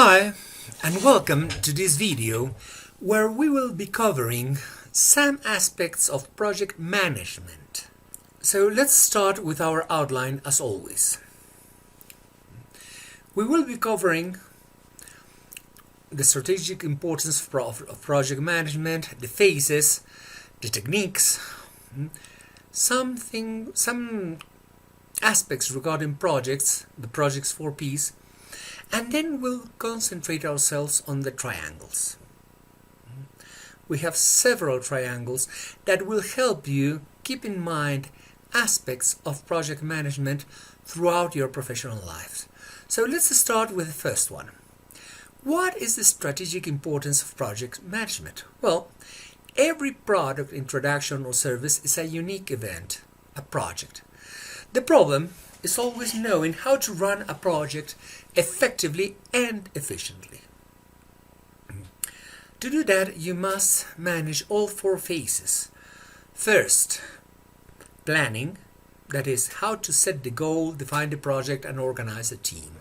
Hi, and welcome to this video where we will be covering some aspects of project management. So let's start with our outline as always. We will be covering the strategic importance of project management, the phases, the techniques, some aspects regarding projects, the project's 4 Ps, and then we'll concentrate ourselves on the triangles. We have several triangles that will help you keep in mind aspects of project management throughout your professional lives. So let's start with the first one. What is the strategic importance of project management? Well, every product introduction or service is a unique event, a project. The problem is always knowing how to run a project effectively and efficiently. To do that, you must manage all 4 phases. First, planning, that is how to set the goal, define the project, and organize a team.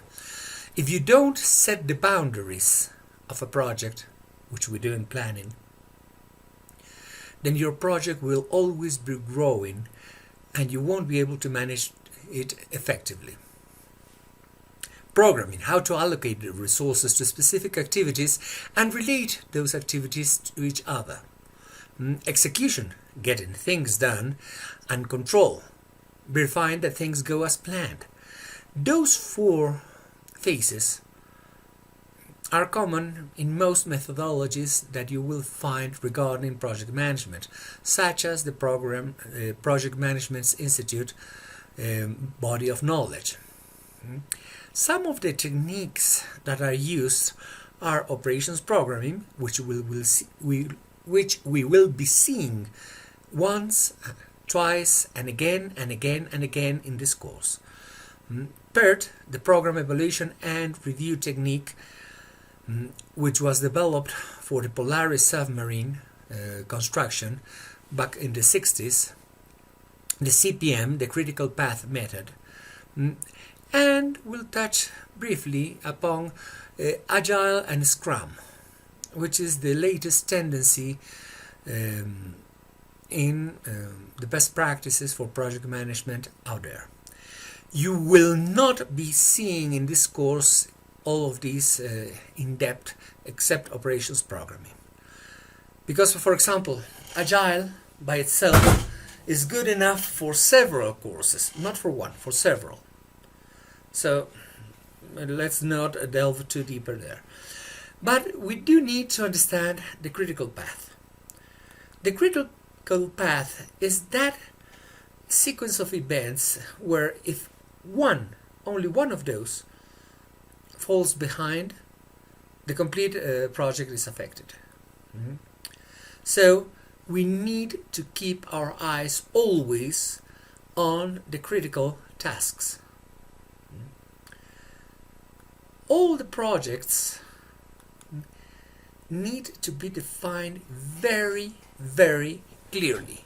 If you don't set the boundaries of a project, which we do in planning, then your project will always be growing and you won't be able to manage it effectively. Programming, how to allocate the resources to specific activities and relate those activities to each other. Execution, getting things done, and control, verifying that things go as planned. Those 4 phases are common in most methodologies that you will find regarding project management, such as the Project Management Institute body of knowledge. Some of the techniques that are used are operations programming, which we will be seeing once, twice, and again and again and again in this course. PERT, the Program Evaluation and Review Technique, which was developed for the Polaris submarine construction back in the 60s. The CPM, the Critical Path Method, and we'll touch briefly upon Agile and Scrum, which is the latest tendency in the best practices for project management out there. You will not be seeing in this course all of these in depth except operations programming. Because, for example, Agile by itself is good enough for several courses, not for one, for several. So let's not delve too deeper there. But we do need to understand the critical path. The critical path is that sequence of events where if only one of those falls behind, the complete project is affected. So we need to keep our eyes always on the critical tasks. All the projects need to be defined very, very clearly.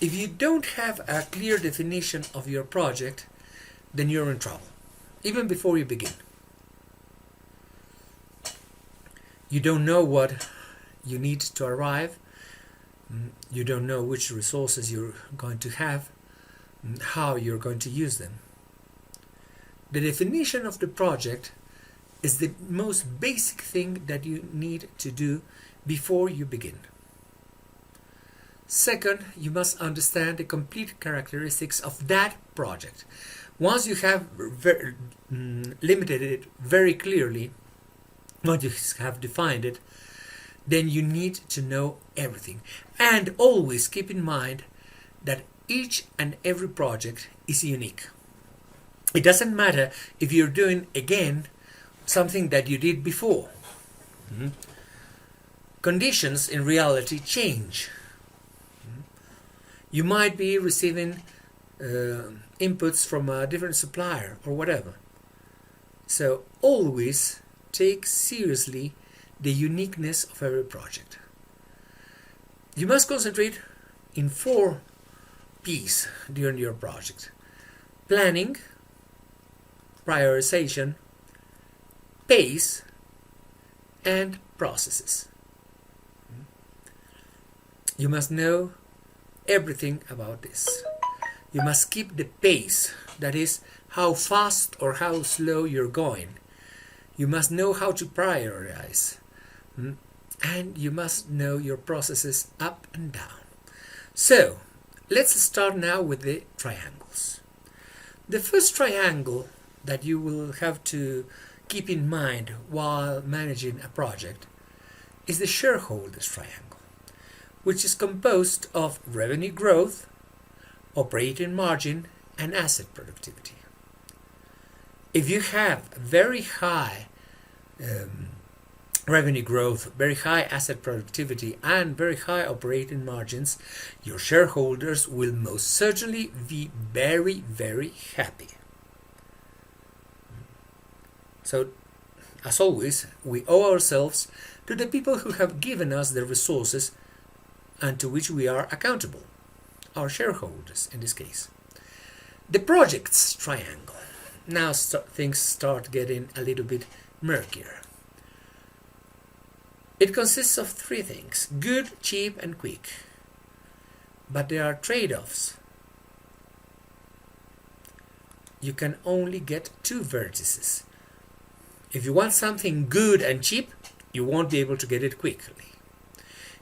If you don't have a clear definition of your project, then you're in trouble, even before you begin. You don't know what you need to arrive. You don't know which resources you're going to have, how you're going to use them. The definition of the project is the most basic thing that you need to do before you begin. Second, you must understand the complete characteristics of that project. Once you have limited it very clearly, once you have defined it, then you need to know everything. And always keep in mind that each and every project is unique. It doesn't matter if you're doing again something that you did before. Conditions in reality change. You might be receiving inputs from a different supplier or whatever. So always take seriously the uniqueness of every project. You must concentrate in 4 P's during your project: planning, prioritization, pace, and processes. You must know everything about this. You must keep the pace, that is, how fast or how slow you're going. You must know how to prioritize. And you must know your processes up and down. So, let's start now with the triangles. The first triangle that you will have to keep in mind while managing a project is the shareholders triangle, which is composed of revenue growth, operating margin, and asset productivity. If you have very high revenue growth, very high asset productivity, and very high operating margins, your shareholders will most certainly be very, very happy. So, as always, we owe ourselves to the people who have given us the resources and to which we are accountable, our shareholders in this case. The projects triangle. Now things start getting a little bit murkier. It consists of three things: good, cheap, and quick. But there are trade-offs. You can only get two vertices. If you want something good and cheap, you won't be able to get it quickly.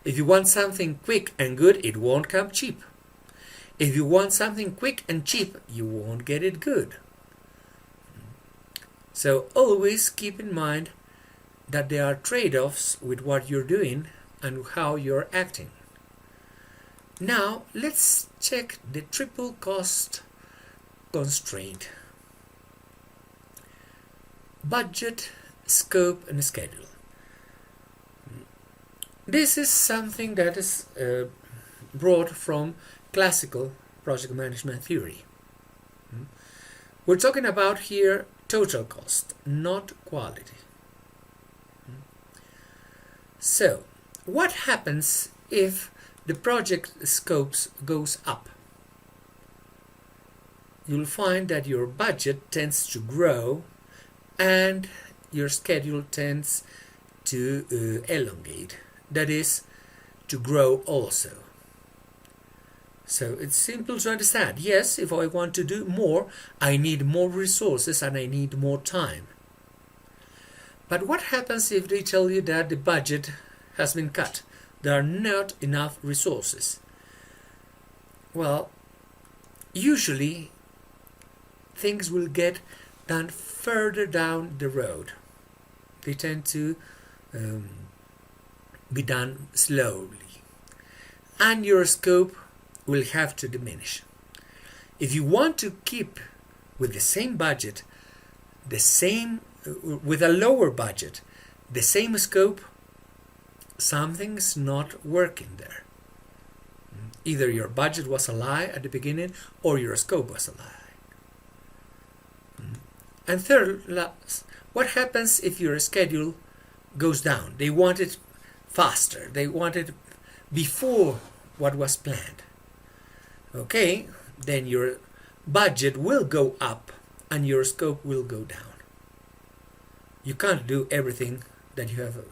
If you want something quick and good, it won't come cheap. If you want something quick and cheap, you won't get it good. So always keep in mind that there are trade-offs with what you're doing and how you're acting. Now let's check the triple cost constraint. Budget, scope, and schedule. This is something that is brought from classical project management theory. We're talking about here total cost, not quality. So, what happens if the project scopes goes up? You'll find that your budget tends to grow and your schedule tends to elongate, that is, to grow also. So it's simple to understand. Yes, if I want to do more, I need more resources and I need more time. But what happens if they tell you that the budget has been cut? There are not enough resources. Well, usually things will get done further down the road. They tend to be done slowly. And your scope will have to diminish. If you want to keep with the same budget, with a lower budget, the same scope, something's not working there. Either your budget was a lie at the beginning or your scope was a lie. And third, what happens if your schedule goes down? They want it faster. They want it before what was planned. Okay, then your budget will go up and your scope will go down. You can't do everything that you have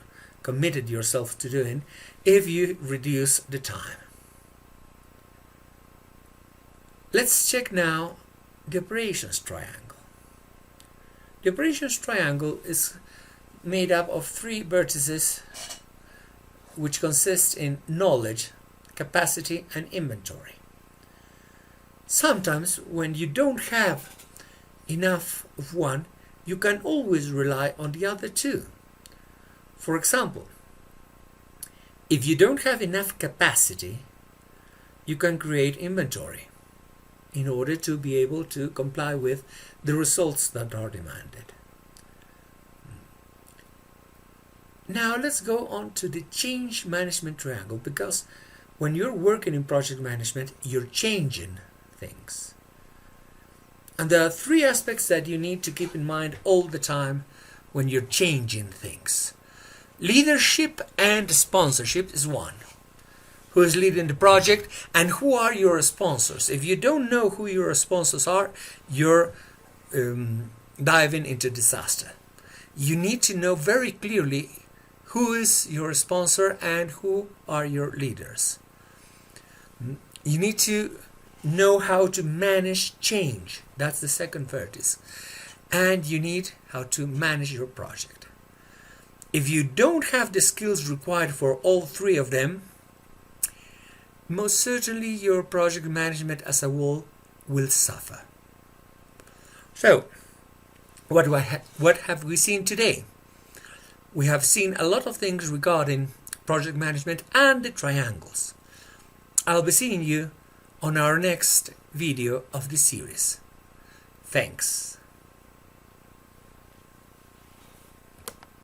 committed yourself to doing if you reduce the time. Let's check now the operations triangle. The operations triangle is made up of three vertices which consist in knowledge, capacity, and inventory. Sometimes when you don't have enough of one, you can always rely on the other two. For example, if you don't have enough capacity, you can create inventory in order to be able to comply with the results that are demanded. Now let's go on to the change management triangle, because when you're working in project management, you're changing things. And there are three aspects that you need to keep in mind all the time when you're changing things. Leadership and sponsorship is one. Who is leading the project and who are your sponsors? If you don't know who your sponsors are, you're diving into disaster. You need to know very clearly Who is your sponsor and who are your leaders? You need to know how to manage change. That's the second vertex. And you need how to manage your project. If you don't have the skills required for all three of them, most certainly your project management as a whole will suffer. So, what have we seen today? We have seen a lot of things regarding project management and the triangles. I'll be seeing you on our next video of this series. Thanks.